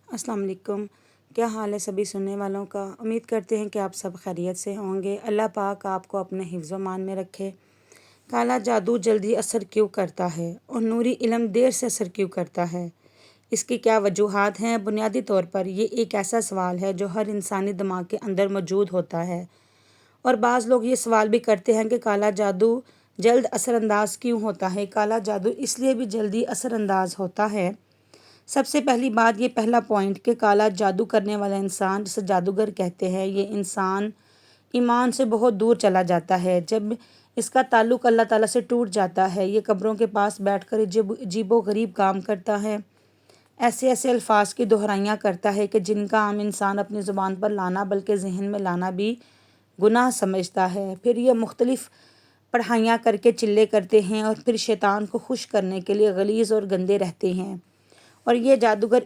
السلام علیکم۔ کیا حال ہے سبھی سننے والوں کا؟ امید کرتے ہیں کہ آپ سب خیریت سے ہوں گے۔ اللہ پاک آپ کو اپنے حفظ و امان میں رکھے۔ کالا جادو جلدی اثر کیوں کرتا ہے اور نوری علم دیر سے اثر کیوں کرتا ہے؟ اس کی کیا وجوہات ہیں؟ بنیادی طور پر یہ ایک ایسا سوال ہے جو ہر انسانی دماغ کے اندر موجود ہوتا ہے، اور بعض لوگ یہ سوال بھی کرتے ہیں کہ کالا جادو جلد اثر انداز کیوں ہوتا ہے؟ کالا جادو اس لیے بھی جلدی اثر انداز ہوتا ہے۔ سب سے پہلی بات، یہ پہلا پوائنٹ کہ کالا جادو کرنے والا انسان، جسے جادوگر کہتے ہیں، یہ انسان ایمان سے بہت دور چلا جاتا ہے۔ جب اس کا تعلق اللہ تعالیٰ سے ٹوٹ جاتا ہے، یہ قبروں کے پاس بیٹھ کر عجیب و غریب کام کرتا ہے، ایسے ایسے الفاظ کی دہرائیاں کرتا ہے کہ جن کا عام انسان اپنی زبان پر لانا بلکہ ذہن میں لانا بھی گناہ سمجھتا ہے۔ پھر یہ مختلف پڑھائیاں کر کے چلے کرتے ہیں، اور پھر شیطان کو خوش کرنے کے لیے غلیظ اور گندے رہتے ہیں۔ اور یہ جادوگر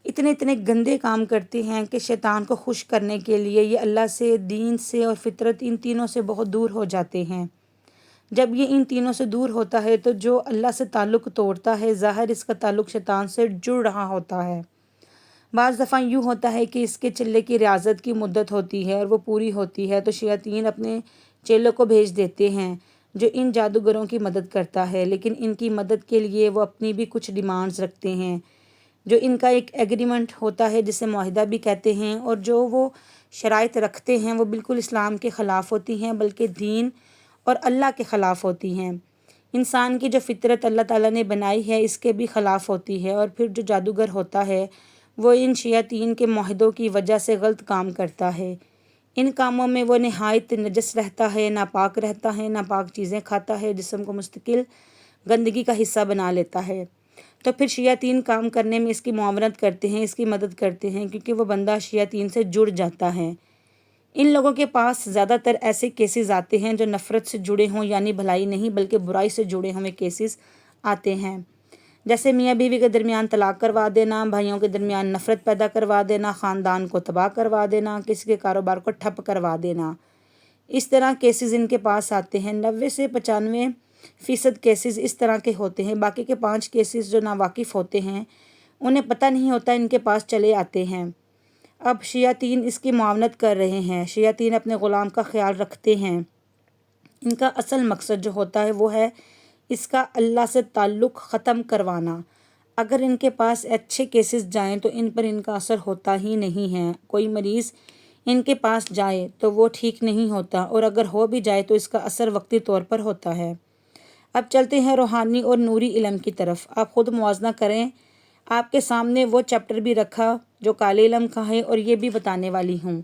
اتنے گندے کام کرتے ہیں کہ شیطان کو خوش کرنے کے لیے یہ اللہ سے، دین سے اور فطرت، ان تینوں سے بہت دور ہو جاتے ہیں۔ جب یہ ان تینوں سے دور ہوتا ہے تو جو اللہ سے تعلق توڑتا ہے، ظاہر اس کا تعلق شیطان سے جڑ رہا ہوتا ہے۔ بعض دفعہ یوں ہوتا ہے کہ اس کے چلے کی ریاضت کی مدت ہوتی ہے اور وہ پوری ہوتی ہے تو شیاطین اپنے چیلوں کو بھیج دیتے ہیں جو ان جادوگروں کی مدد کرتا ہے، لیکن ان کی مدد کے لیے وہ اپنی بھی کچھ ڈیمانڈز رکھتے ہیں، جو ان کا ایک ایگریمنٹ ہوتا ہے جسے معاہدہ بھی کہتے ہیں، اور جو وہ شرائط رکھتے ہیں وہ بالکل اسلام کے خلاف ہوتی ہیں، بلکہ دین اور اللہ کے خلاف ہوتی ہیں۔ انسان کی جو فطرت اللہ تعالیٰ نے بنائی ہے اس کے بھی خلاف ہوتی ہے، اور پھر جو جادوگر ہوتا ہے وہ ان شیاطین کے معاہدوں کی وجہ سے غلط کام کرتا ہے۔ ان کاموں میں وہ نہایت نجس رہتا ہے، ناپاک رہتا ہے، ناپاک چیزیں کھاتا ہے، جسم کو مستقل گندگی کا حصہ بنا لیتا ہے۔ تو پھر شیاطین کام کرنے میں اس کی معاونت کرتے ہیں، اس کی مدد کرتے ہیں، کیونکہ وہ بندہ شیاطین سے جڑ جاتا ہے۔ ان لوگوں کے پاس زیادہ تر ایسے کیسز آتے ہیں جو نفرت سے جڑے ہوں، یعنی بھلائی نہیں بلکہ برائی سے جڑے ہوئے کیسز آتے ہیں، جیسے میاں بیوی کے درمیان طلاق کروا دینا، بھائیوں کے درمیان نفرت پیدا کروا دینا، خاندان کو تباہ کروا دینا، کسی کے کاروبار کو ٹھپ کروا دینا۔ اس طرح کیسز ان کے پاس آتے ہیں۔ 90 سے 95% کیسز اس طرح کے ہوتے ہیں۔ باقی کے 5 کیسز جو ناواقف ہوتے ہیں انہیں پتہ نہیں ہوتا ان کے پاس چلے آتے ہیں۔ اب شیاطین اس کی معاونت کر رہے ہیں، شیاطین اپنے غلام کا خیال رکھتے ہیں۔ ان کا اصل مقصد جو ہوتا ہے وہ ہے اس کا اللہ سے تعلق ختم کروانا۔ اگر ان کے پاس اچھے کیسز جائیں تو ان پر ان کا اثر ہوتا ہی نہیں ہے۔ کوئی مریض ان کے پاس جائے تو وہ ٹھیک نہیں ہوتا، اور اگر ہو بھی جائے تو اس کا اثر وقتی طور پر ہوتا ہے۔ اب چلتے ہیں روحانی اور نوری علم کی طرف۔ آپ خود موازنہ کریں۔ آپ کے سامنے وہ چیپٹر بھی رکھا جو کالے علم کا ہے، اور یہ بھی بتانے والی ہوں۔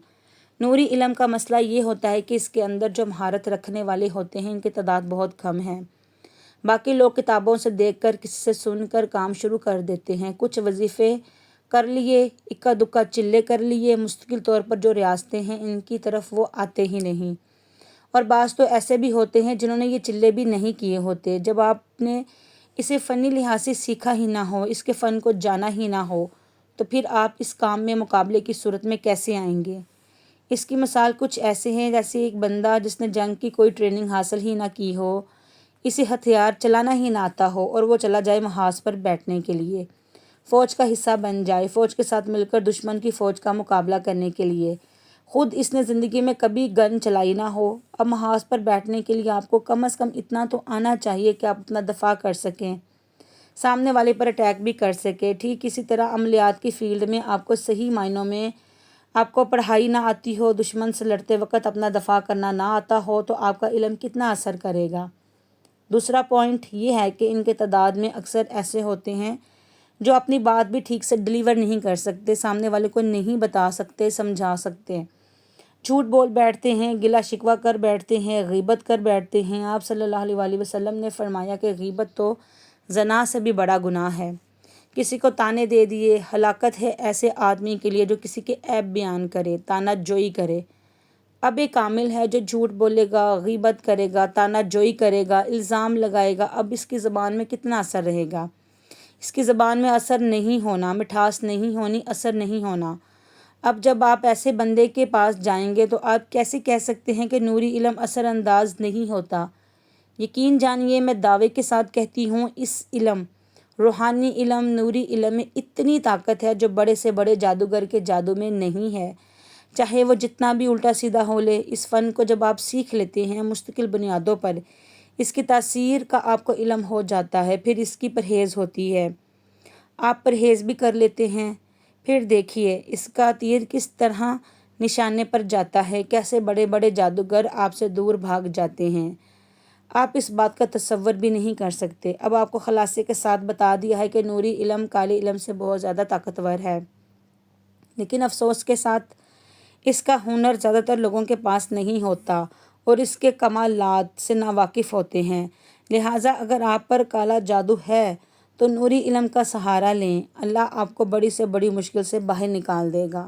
نوری علم کا مسئلہ یہ ہوتا ہے کہ اس کے اندر جو مہارت رکھنے والے ہوتے ہیں ان کی تعداد بہت کم ہے۔ باقی لوگ کتابوں سے دیکھ کر، کسی سے سن کر کام شروع کر دیتے ہیں، کچھ وظیفے کر لیے، اکا دکا چلے کر لیے، مستقل طور پر جو ریاستیں ہیں ان کی طرف وہ آتے ہی نہیں۔ اور بعض تو ایسے بھی ہوتے ہیں جنہوں نے یہ چلے بھی نہیں کیے ہوتے۔ جب آپ نے اسے فنی لحاظ سے سیکھا ہی نہ ہو، اس کے فن کو جانا ہی نہ ہو، تو پھر آپ اس کام میں مقابلے کی صورت میں کیسے آئیں گے؟ اس کی مثال کچھ ایسے ہیں جیسے ایک بندہ جس نے جنگ کی کوئی ٹریننگ حاصل ہی نہ کی ہو، اسے ہتھیار چلانا ہی نہ آتا ہو، اور وہ چلا جائے محاذ پر بیٹھنے کے لیے، فوج کا حصہ بن جائے، فوج کے ساتھ مل کر دشمن کی فوج کا مقابلہ کرنے کے لیے۔ خود اس نے زندگی میں کبھی گن چلائی نہ ہو۔ اب محاذ پر بیٹھنے کے لیے آپ کو کم از کم اتنا تو آنا چاہیے کہ آپ اپنا دفاع کر سکیں، سامنے والے پر اٹیک بھی کر سکیں۔ ٹھیک اسی طرح عملیات کی فیلڈ میں آپ کو صحیح معنوں میں آپ کو پڑھائی نہ آتی ہو، دشمن سے لڑتے وقت اپنا دفاع کرنا نہ آتا ہو، تو آپ کا علم کتنا اثر کرے گا؟ دوسرا پوائنٹ یہ ہے کہ ان کے تعداد میں اکثر ایسے ہوتے ہیں جو اپنی بات بھی ٹھیک سے ڈیلیور نہیں کر سکتے، سامنے والے کو نہیں بتا سکتے، سمجھا سکتے، جھوٹ بول بیٹھتے ہیں، گلا شکوہ کر بیٹھتے ہیں، غیبت کر بیٹھتے ہیں۔ آپ صلی اللہ علیہ وآلہ وسلم نے فرمایا کہ غیبت تو زنا سے بھی بڑا گناہ ہے۔ کسی کو تانے دے دیے، ہلاکت ہے ایسے آدمی کے لیے جو کسی کے عیب بیان کرے، تانا جوئی کرے۔ اب ایک کامل ہے جو جھوٹ بولے گا، غیبت کرے گا، تانا جوئی کرے گا، الزام لگائے گا، اب اس کی زبان میں کتنا اثر رہے گا؟ اس کی زبان میں اثر نہیں ہونا، مٹھاس نہیں ہونی، اثر نہیں ہونا۔ اب جب آپ ایسے بندے کے پاس جائیں گے تو آپ کیسے کہہ سکتے ہیں کہ نوری علم اثر انداز نہیں ہوتا؟ یقین جانیے، میں دعوے کے ساتھ کہتی ہوں، اس علم روحانی علم، نوری علم میں اتنی طاقت ہے جو بڑے سے بڑے جادوگر کے جادو میں نہیں ہے، چاہے وہ جتنا بھی الٹا سیدھا ہو لے۔ اس فن کو جب آپ سیکھ لیتے ہیں مستقل بنیادوں پر، اس کی تاثیر کا آپ کو علم ہو جاتا ہے، پھر اس کی پرہیز ہوتی ہے، آپ پرہیز بھی کر لیتے ہیں، پھر دیکھیے اس کا تیر کس طرح نشانے پر جاتا ہے، کیسے بڑے بڑے جادوگر آپ سے دور بھاگ جاتے ہیں، آپ اس بات کا تصور بھی نہیں کر سکتے۔ اب آپ کو خلاصے کے ساتھ بتا دیا ہے کہ نوری علم کالے علم سے بہت زیادہ طاقتور ہے، لیکن افسوس کے ساتھ اس کا ہنر زیادہ تر لوگوں کے پاس نہیں ہوتا اور اس کے کمالات سے ناواقف ہوتے ہیں۔ لہٰذا اگر آپ پر کالا جادو ہے تو نوری علم کا سہارا لیں، اللہ آپ کو بڑی سے بڑی مشکل سے باہر نکال دے گا۔